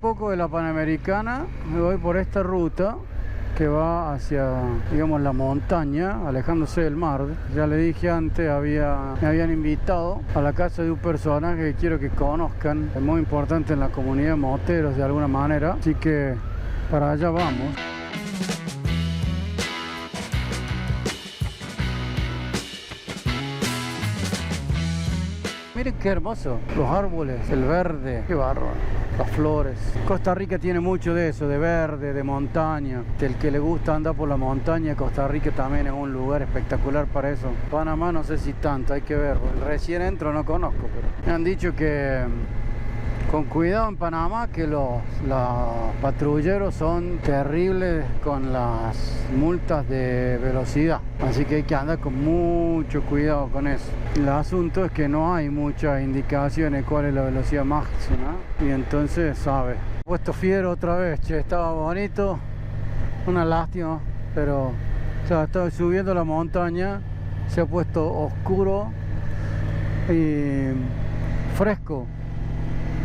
Poco de la Panamericana, me voy por esta ruta que va hacia, digamos, la montaña, alejándose del mar. Ya le dije antes, me habían invitado a la casa de un personaje que quiero que conozcan. Es muy importante en la comunidad de moteros de alguna manera, así que para allá vamos. Miren qué hermoso, los árboles, el verde, qué bárbaro, las flores. Costa Rica tiene mucho de eso, de verde, de montaña. El que le gusta andar por la montaña, Costa Rica también es un lugar espectacular para eso. Panamá no sé si tanto, hay que verlo. Recién entro, no conozco, pero me han dicho que con cuidado en Panamá, que los patrulleros son terribles con las multas de velocidad. Así que hay que andar con mucho cuidado con eso. El asunto es que no hay muchas indicaciones cuál es la velocidad máxima. Y entonces, sabe. Puesto fiero otra vez, che, estaba bonito. Una lástima, pero estaba subiendo la montaña. Se ha puesto oscuro y fresco,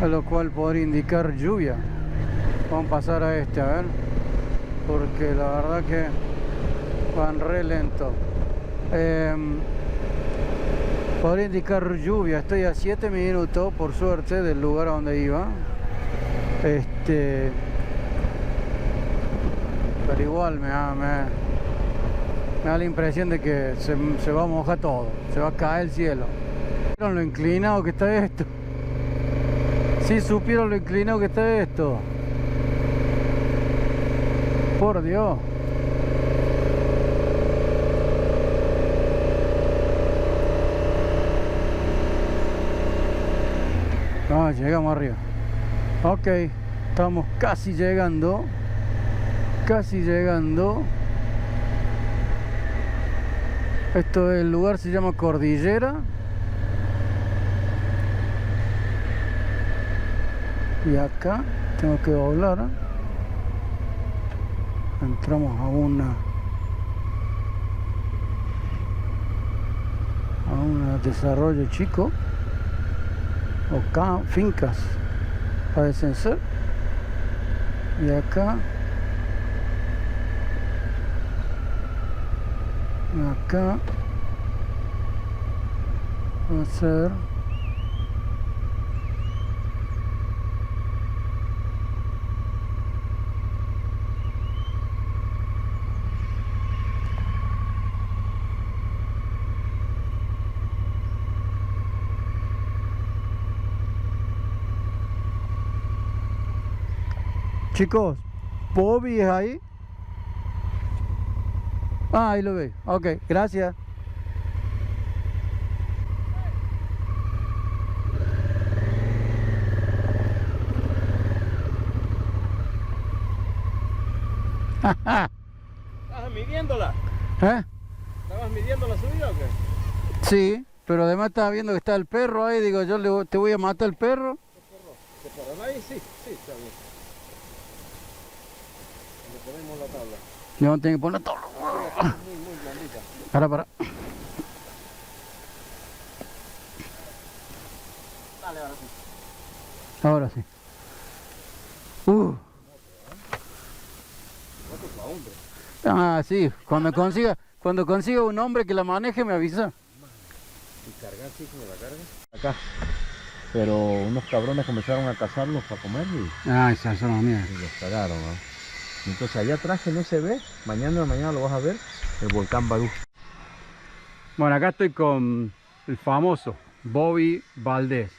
a lo cual podría indicar lluvia. Vamos a pasar a este, a ver, porque la verdad que van re lento. Podría indicar lluvia. Estoy a 7 minutos, por suerte, del lugar a donde iba. Pero igual me da la impresión de que se va a mojar todo, se va a caer el cielo. ¿Vieron lo inclinado que está esto? Si supieron lo inclinado que está esto. Por Dios. Ah, llegamos arriba. Ok, estamos casi llegando. Casi llegando. Esto, el lugar se llama Cordillera. Y acá tengo que doblar. Entramos a un desarrollo chico, o fincas parecen ser. Y acá va a ser chicos, Bobby es ahí. Ah, ahí lo ve. Ok, gracias. ¿Estabas midiéndola? ¿Eh? ¿Estabas midiendo la subida o qué? Sí, pero además estaba viendo que está el perro ahí. Digo, te voy a matar el perro. ¿Se paran ahí? Sí, está bien. Le ponemos la tabla. Yo tengo que poner todo. Muy blandita. Para. Dale, ahora sí. Ahora sí. Ah, sí. Cuando consiga un hombre que la maneje, me avisa. ¿Y cargar, sí, como la carga? Acá. Pero unos cabrones comenzaron a cazarlos para comer Ah, esas son las mías. y los cagaron, ¿no? Entonces allá atrás, que no se ve, mañana lo vas a ver, el volcán Barú. Bueno, acá estoy con el famoso Bobby Valdés.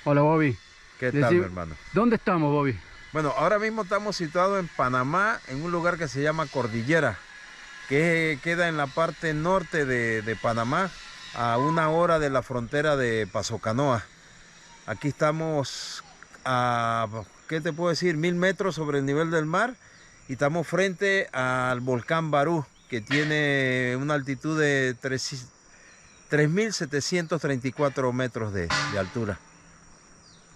Hola, Bobby. ¿Qué tal, mi hermano? ¿Dónde estamos, Bobby? Bueno, ahora mismo estamos situados en Panamá, en un lugar que se llama Cordillera, que queda en la parte norte de Panamá, a 1 hora de la frontera de Paso Canoa. Aquí estamos a, ¿qué te puedo decir? 1000 metros sobre el nivel del mar, y estamos frente al volcán Barú, que tiene una altitud de 3734 metros de altura.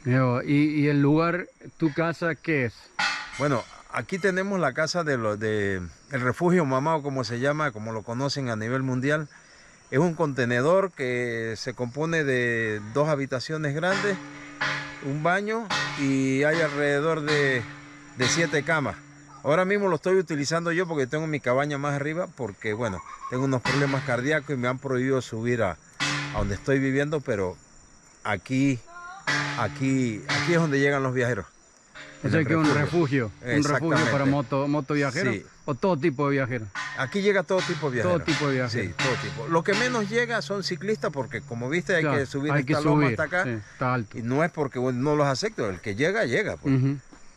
¿Y el lugar, tu casa, qué es? Bueno, aquí tenemos la casa el refugio Mamao, como se llama, como lo conocen a nivel mundial. Es un contenedor que se compone de 2 habitaciones grandes un baño y hay alrededor de 7 camas. Ahora mismo lo estoy utilizando yo porque tengo mi cabaña más arriba porque, bueno, tengo unos problemas cardíacos y me han prohibido subir a donde estoy viviendo, pero aquí es donde llegan los viajeros. O sea que es un refugio para moto viajeros, sí. O todo tipo de viajeros. Aquí llega todo tipo de viajeros. Todo tipo de viajeros. Sí, todo tipo. Lo que menos llega son ciclistas porque, como viste, hay Claro, que subir hay que esta loma subir, hasta acá. sí, está alto. Y no es porque no los acepto, el que llega, llega. Pues.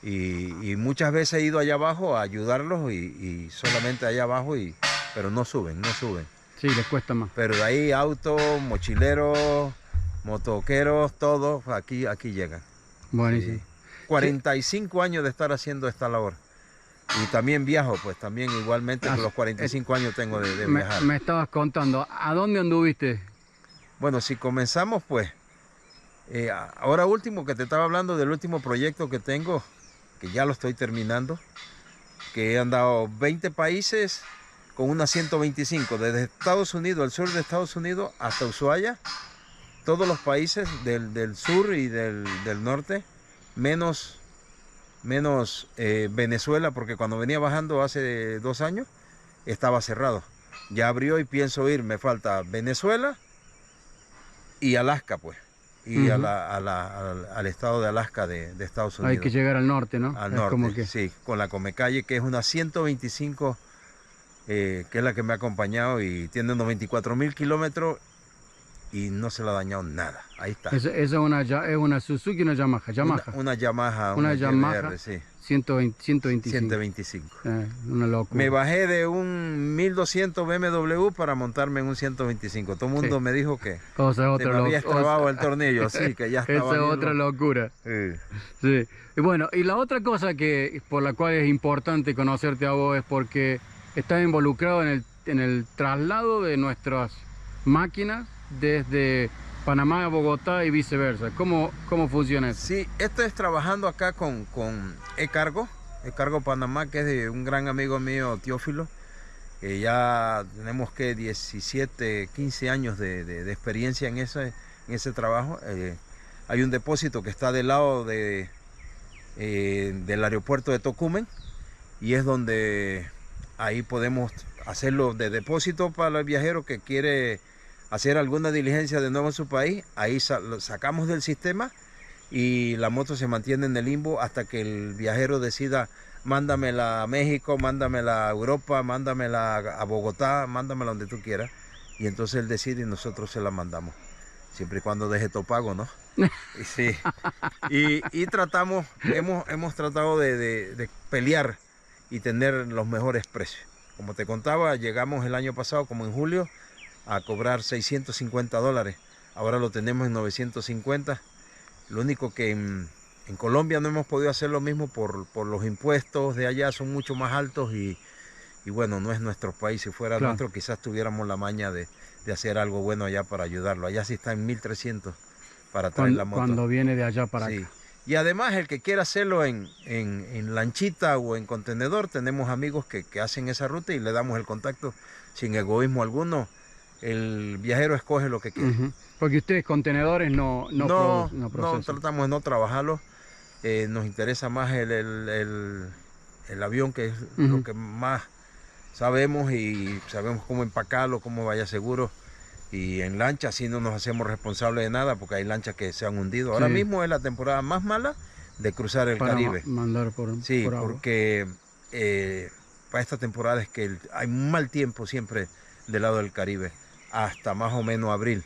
Y muchas veces he ido allá abajo a ayudarlos y solamente allá abajo, pero no suben. Sí, les cuesta más. Pero de ahí autos, mochileros, motoqueros, todos aquí llegan. Buenísimo. 45 años de estar haciendo esta labor. Y también viajo, pues también igualmente con los 45 años tengo de viajar. Me estabas contando, ¿a dónde anduviste? Bueno, si comenzamos, pues, ahora último que te estaba hablando del último proyecto que tengo, que ya lo estoy terminando, que he andado 20 países con unas 125, desde Estados Unidos, el sur de Estados Unidos hasta Ushuaia, todos los países del sur y del norte, menos Venezuela, porque cuando venía bajando hace 2 años, estaba cerrado. Ya abrió y pienso ir, me falta Venezuela y Alaska, pues. Y al estado de Alaska de Estados Unidos. Hay que llegar al norte, ¿no? Al norte, sí, con la Comecalle, que es una 125, que es la que me ha acompañado y tiene unos 24.000 kilómetros y no se le ha dañado nada. Ahí está. ¿Es una Suzuki o una Yamaha? Una Yamaha. Una Yamaha, GBR, sí. 125. 125. Una locura. Me bajé de un 1200 BMW para montarme en un 125. Todo el mundo me dijo que se me había estrabado el tornillo, sí, que ya estaba. Esa es otra locura. Sí. Y bueno, y la otra cosa por la cual es importante conocerte a vos es porque estás involucrado en el traslado de nuestras máquinas desde Panamá a Bogotá y viceversa. ¿Cómo funciona eso? Sí, esto es trabajando acá con E-Cargo Panamá, que es de un gran amigo mío, Teófilo, que ya tenemos 17, 15 años de experiencia en ese trabajo. Hay un depósito que está del lado del aeropuerto de Tocumen y es donde ahí podemos hacerlo de depósito para el viajero que quiere hacer alguna diligencia de nuevo en su país. Ahí lo sacamos del sistema y la moto se mantiene en el limbo hasta que el viajero decida: mándamela a México, mándamela a Europa, mándamela a Bogotá, mándamela donde tú quieras. Y entonces él decide y nosotros se la mandamos, siempre y cuando deje topago, ¿no? Sí. Y hemos tratado de pelear y tener los mejores precios. Como te contaba, llegamos el año pasado, como en julio, a cobrar $650. Ahora lo tenemos en 950. Lo único que en Colombia no hemos podido hacer lo mismo por los impuestos de allá, son mucho más altos y bueno, no es nuestro país. Si fuera nuestro, quizás tuviéramos la maña de hacer algo bueno allá para ayudarlo. Allá sí está en 1.300 para traer la moto. Cuando viene de allá para acá. Y además el que quiera hacerlo en lanchita o en contenedor, tenemos amigos que hacen esa ruta y le damos el contacto sin egoísmo alguno. El viajero escoge lo que quiere. Porque ustedes contenedores no tratamos de no trabajarlos. Nos interesa más el avión, que es lo que más sabemos y sabemos cómo empacarlo, cómo vaya seguro. Y en lancha sí no nos hacemos responsables de nada porque hay lanchas que se han hundido. Ahora mismo es la temporada más mala de cruzar el Caribe. Mandar por agua. Porque para esta temporada es que hay un mal tiempo siempre del lado del Caribe, hasta más o menos abril,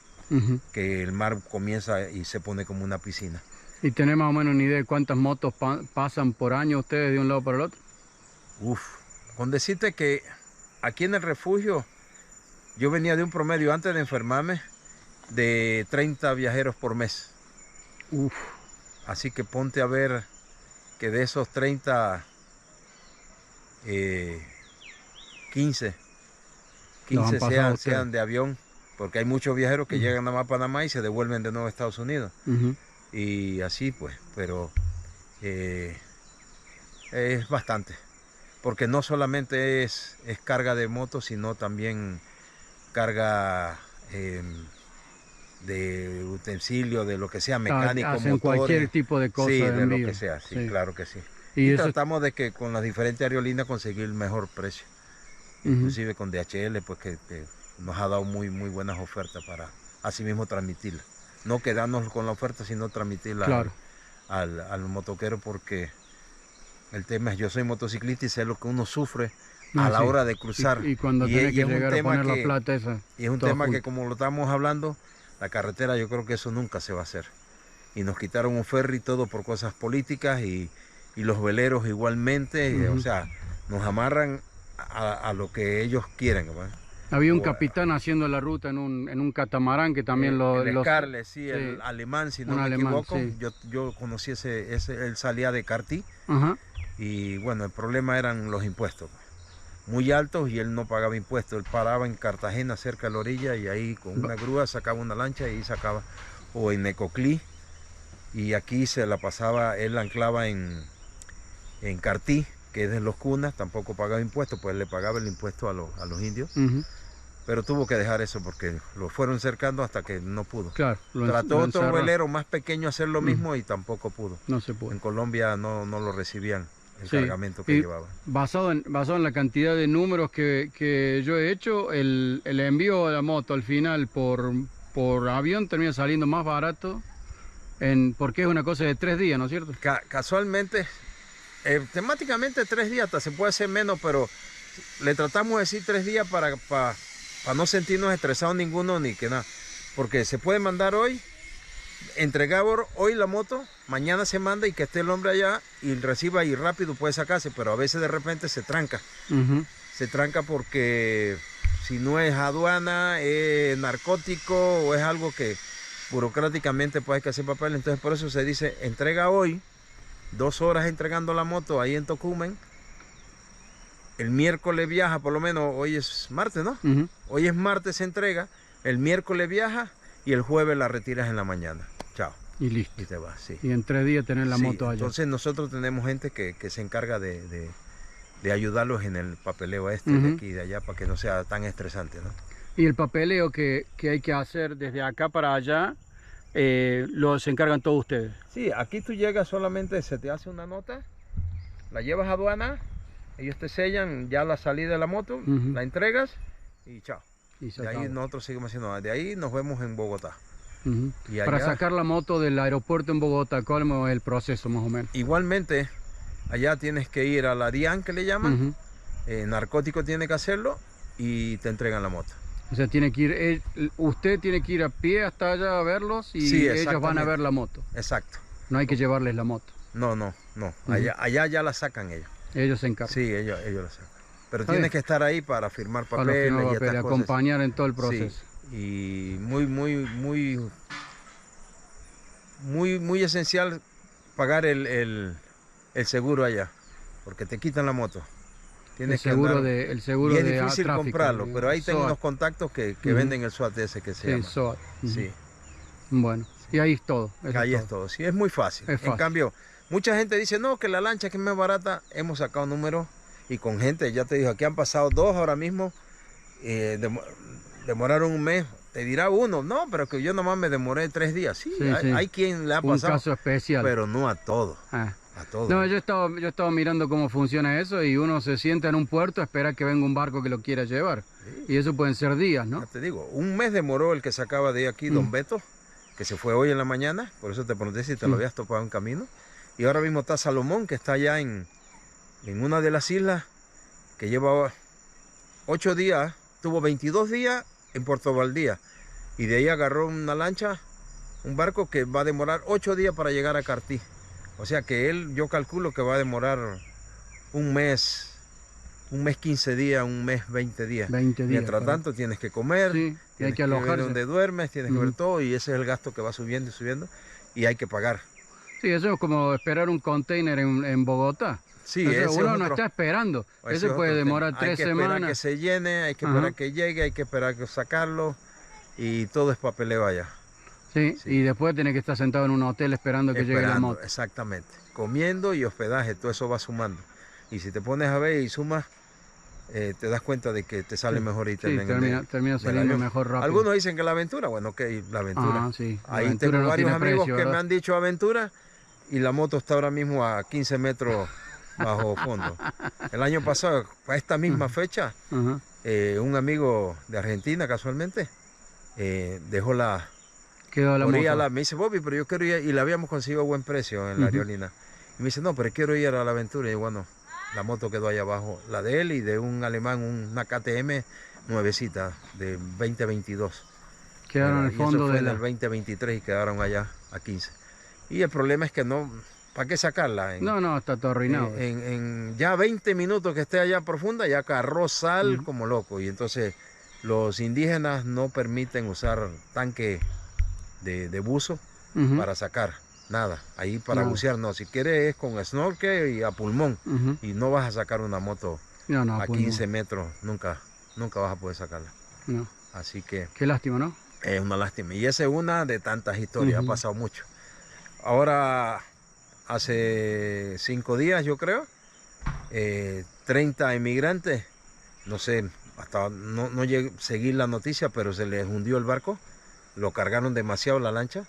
que el mar comienza y se pone como una piscina. ¿Y tenés más o menos una idea de cuántas motos pasan por año ustedes de un lado para el otro? Con decirte que aquí en el refugio yo venía de un promedio antes de enfermarme de 30 viajeros por mes. Así que ponte a ver que de esos 30, 15 sean de avión, porque hay muchos viajeros que llegan nada más a Panamá y se devuelven de nuevo a Estados Unidos. Y así pues, pero es bastante, porque no solamente es carga de motos, sino también carga de utensilios, de lo que sea, mecánico, hacen motores. cualquier tipo de cosa Sí, de de lo envío. que sea, sí, Sí. claro que sí. Y Y eso, tratamos de que con las diferentes aerolíneas conseguir el mejor precio. Ujú. Inclusive con DHL, pues que nos ha dado muy buenas ofertas para así mismo transmitirla. No quedarnos con la oferta, sino transmitirla claro. al motoquero, porque el tema es, yo soy motociclista y sé lo que uno sufre No, a la sí. hora de cruzar. Y cuando Y tenés y que es un llegar a tema poner la que, plata esa. y es un todo tema que, junto. como lo estamos hablando, la carretera, yo creo que eso nunca se va a hacer. Y nos quitaron un ferry y todo por cosas políticas, y los veleros igualmente, o Ujú. sea, nos amarran a lo que ellos quieren, ¿verdad? Había un O, capitán haciendo la ruta en un catamarán que también el Scarlett, sí, sí, el alemán, si no un me alemán, equivoco. sí. Yo conocí él salía de Cartí, Ajá. y bueno, el problema eran los impuestos, muy altos, y él no pagaba impuestos. Él paraba en Cartagena, cerca de la orilla, y ahí con una grúa sacaba una lancha y sacaba, o en Necoclí, y aquí se la pasaba, él anclaba en Cartí, que es de los Cunas, tampoco pagaba impuestos, pues le pagaba el impuesto a los indios. Ujú. Pero tuvo que dejar eso porque lo fueron cercando hasta que no pudo. Claro. Trató lo otro encerró. velero más pequeño hacer lo mismo y tampoco pudo. No se puede. En Colombia no lo recibían el Sí. cargamento que Y llevaba. basado en la cantidad de números que yo he hecho, el envío de la moto al final por avión termina saliendo más barato porque es una cosa de 3 días, ¿no es cierto? Casualmente, temáticamente 3 días, hasta se puede hacer menos, pero le tratamos de decir 3 días para no sentirnos estresados ninguno ni que nada. Porque se puede mandar hoy, entregar hoy la moto, mañana se manda y que esté el hombre allá y reciba y rápido puede sacarse, pero a veces de repente se tranca. Ujú. Se tranca porque si no es aduana, es narcótico o es algo que burocráticamente pues hay que hacer papel. Entonces por eso se dice, entrega hoy, 2 horas entregando la moto ahí en Tocumen. El miércoles viaja, por lo menos hoy es martes, ¿no? Ujú. Hoy es martes, se entrega, el miércoles viaja y el jueves la retiras en la mañana. Chao. Y listo. Y te vas, sí. Y en 3 días tener la Sí, moto allá. entonces nosotros tenemos gente que se encarga de ayudarlos en el papeleo de Ujú. aquí y de allá, para que no sea tan estresante, ¿no? Y el papeleo que hay que hacer desde acá para allá, se encargan todos ustedes. Sí, aquí tú llegas, solamente se te hace una nota, la llevas a aduana, ellos te sellan ya la salida de la moto, Ujú. la entregas y chao. Y se De ahí acabó. nosotros seguimos haciendo nada. De ahí nos vemos en Bogotá. Ujú. Y Para allá, sacar la moto del aeropuerto en Bogotá, ¿cómo es el proceso más o menos? igualmente, allá tienes que ir a la DIAN, que le llaman, Ujú. narcótico tiene que hacerlo y te entregan la moto. O sea, tiene que ir, usted tiene que ir a pie hasta allá a verlos y Sí, ellos van a exactamente. ver la moto. Exacto. No hay que llevarles la moto. No. Ujú. Allá ya la sacan ellos. Ellos se encargan. Sí, ellos la sacan. Pero Está tienes bien. que estar ahí para firmar Para papeles firmar y papeles, estas cosas. acompañar en todo el Sí, proceso. y muy esencial pagar el seguro allá, porque te quitan la moto. Tienes que andar, El seguro y es de difícil tráfico, comprarlo, pero ahí tengo SOAT. unos contactos que Ujú. venden el SOAT ese que se Sí, llama. SOAT. Ujú. Sí, Bueno, y ahí es todo. eso ahí es todo. Sí, es muy fácil. Es fácil. En cambio, mucha gente dice, no, que la lancha que es más barata. Hemos sacado números y con gente, ya te digo, aquí han pasado 2 ahora mismo, demoraron un mes. Te dirá uno, no, pero que yo nomás me demoré 3 días. Sí, Sí, hay, sí. hay quien le ha Un pasado, caso especial. pero no a todo. Ah. A todo. No, yo estaba mirando cómo funciona eso y uno se sienta en un puerto a esperar que venga un barco que lo quiera llevar. Sí. Y eso pueden ser días, Ya ¿no? te digo, un mes demoró el que sacaba de aquí, Don Beto, que se fue hoy en la mañana, por eso te pregunté si te lo habías topado en camino. Y ahora mismo está Salomón, que está allá en una de las islas, que lleva 8 días, tuvo 22 días en Puerto Valdía. Y de ahí agarró una lancha, un barco que va a demorar 8 días para llegar a Cartí. O sea que él, yo calculo que va a demorar un mes 15 días, un mes 20 días. 20 días. Mientras tanto tienes que comer, Sí, y hay tienes que ver alojarse. dónde duermes, tienes que ver Ujú. todo, y ese es el gasto que va subiendo y subiendo y hay que pagar. Sí, eso es como esperar un container en Bogotá. Sí, O sea, ese uno es no otro, está esperando. ese Eso es puede otro tema. demorar Hay 3 que esperar que semanas. se llene, hay que Ajá. esperar que llegue, hay que esperar que sacarlo y todo es papeleo allá. Sí, Sí. y después tiene que estar sentado en un hotel esperando que llegue la Esperando, moto. exactamente. Comiendo y hospedaje, todo eso va sumando. Y si te pones a ver y sumas, te das cuenta de que te sale mejor irte Sí, en el termina del saliendo avión. mejor rápido. Algunos dicen que la aventura, bueno, ok, la aventura. Ah, sí. La Ahí aventura tengo no varios tiene amigos precio, que me ¿verdad? han dicho aventura y la moto está ahora mismo a 15 metros bajo fondo. El año pasado, a esta misma fecha, Ajá. un amigo de Argentina, casualmente, dejó la... Quedó la moto. me dice, Bobby, pero yo quiero ir, y le habíamos conseguido a buen precio en la aerolínea. Y me dice, no, pero quiero ir a la aventura. Y bueno, la moto quedó ahí abajo, la de él y de un alemán, una KTM nuevecita de 2022. Quedaron en el Y eso fondo fue de en la... el 2023 y quedaron allá a 15. Y el problema es que no, ¿para qué sacarla? No, está todo arruinado. En ya 20 minutos que esté allá profunda, ya agarró sal como loco. Y entonces los indígenas no permiten usar tanque de buzo para sacar nada. Ahí para bucear no. Si quieres es con snorkel y a pulmón. Y no vas a sacar una moto No, a pues 15 metros. Nunca vas a poder sacarla. no. Así que Qué lástima, ¿no? es una lástima. Y esa es una de tantas historias. Ha pasado mucho. Ahora, hace 5 días, yo creo, 30 inmigrantes, no sé, hasta no llegué a seguir la noticia, pero se les hundió el barco. Lo cargaron demasiado la lancha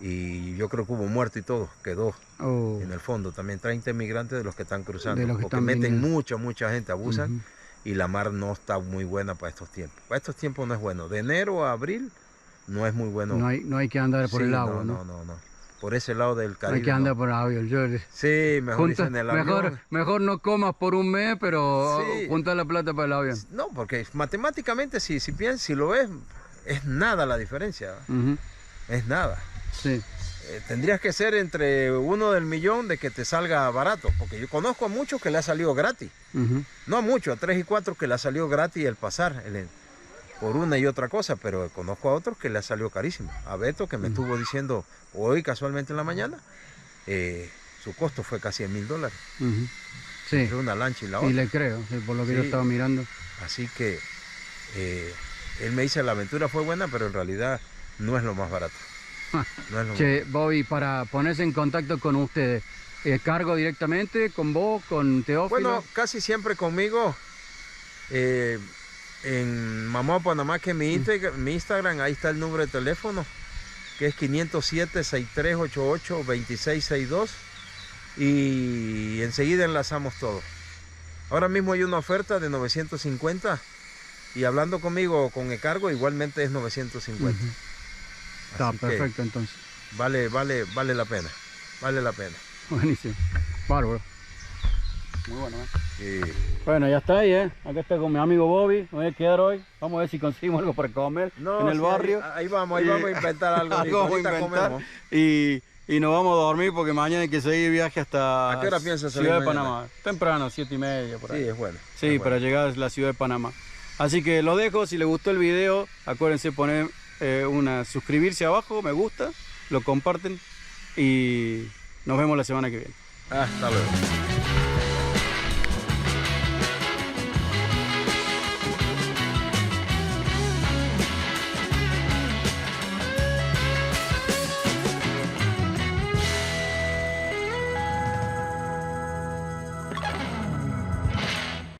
y yo creo que hubo muerto y todo. Quedó en el fondo también 30 inmigrantes de los que están cruzando. De los que porque están meten viniendo. mucha gente, abusan. Y la mar no está muy buena para estos tiempos. Para estos tiempos no es bueno. De enero a abril no es muy bueno. No hay que andar por Sí, el agua, no. Por ese lado del Caribe. Hay que andar por el avión. Sí, mejor irse en el avión. Mejor no comas por un mes, pero Sí. junta la plata para el avión. No, porque matemáticamente, si piensas, si lo ves, es nada la diferencia. Es nada. Sí. Tendrías que ser entre uno del millón de que te salga barato. Porque yo conozco a muchos que le ha salido gratis. No a muchos, a 3 y 4 que le ha salido gratis el pasar. Por una y otra cosa, pero conozco a otros que le ha salido carísimo. A Beto, que me estuvo diciendo hoy casualmente en la mañana, su costo fue casi $1,000. Sí. Entre una lancha y la otra. Y le creo, sí, por lo que yo estaba mirando. Así que él me dice la aventura fue buena, pero en realidad no es lo más barato. No es lo Che, Bobby, para ponerse en contacto con ustedes, ¿cargo directamente con vos, con Teófilo? Bueno, casi siempre conmigo. En Mamá Panamá, que es mi Instagram, ahí está el número de teléfono, que es 507-6388-2662. Y enseguida enlazamos todo. Ahora mismo hay una oferta de 950 y hablando conmigo con el cargo igualmente es 950. Está perfecto entonces. Vale la pena. Vale la pena. Buenísimo. Bárbaro. Muy bueno, ¿eh? Sí. Bueno, ya está ahí, ¿eh? Acá está con mi amigo Bobby. Me voy a quedar hoy. Vamos a ver si conseguimos algo para comer en el barrio. Ahí vamos a inventar algo. Algo vamos a Ahorita inventar. comemos. Y nos vamos a dormir porque mañana hay que seguir viaje hasta ¿A qué hora piensas salir Ciudad de mañana? Panamá. Temprano, 7:30 por ahí. Sí, es bueno. Sí, es para bueno. llegar a la Ciudad de Panamá. Así que lo dejo. Si les gustó el video, acuérdense poner suscribirse abajo, me gusta, lo comparten y nos vemos la semana que viene. Hasta luego.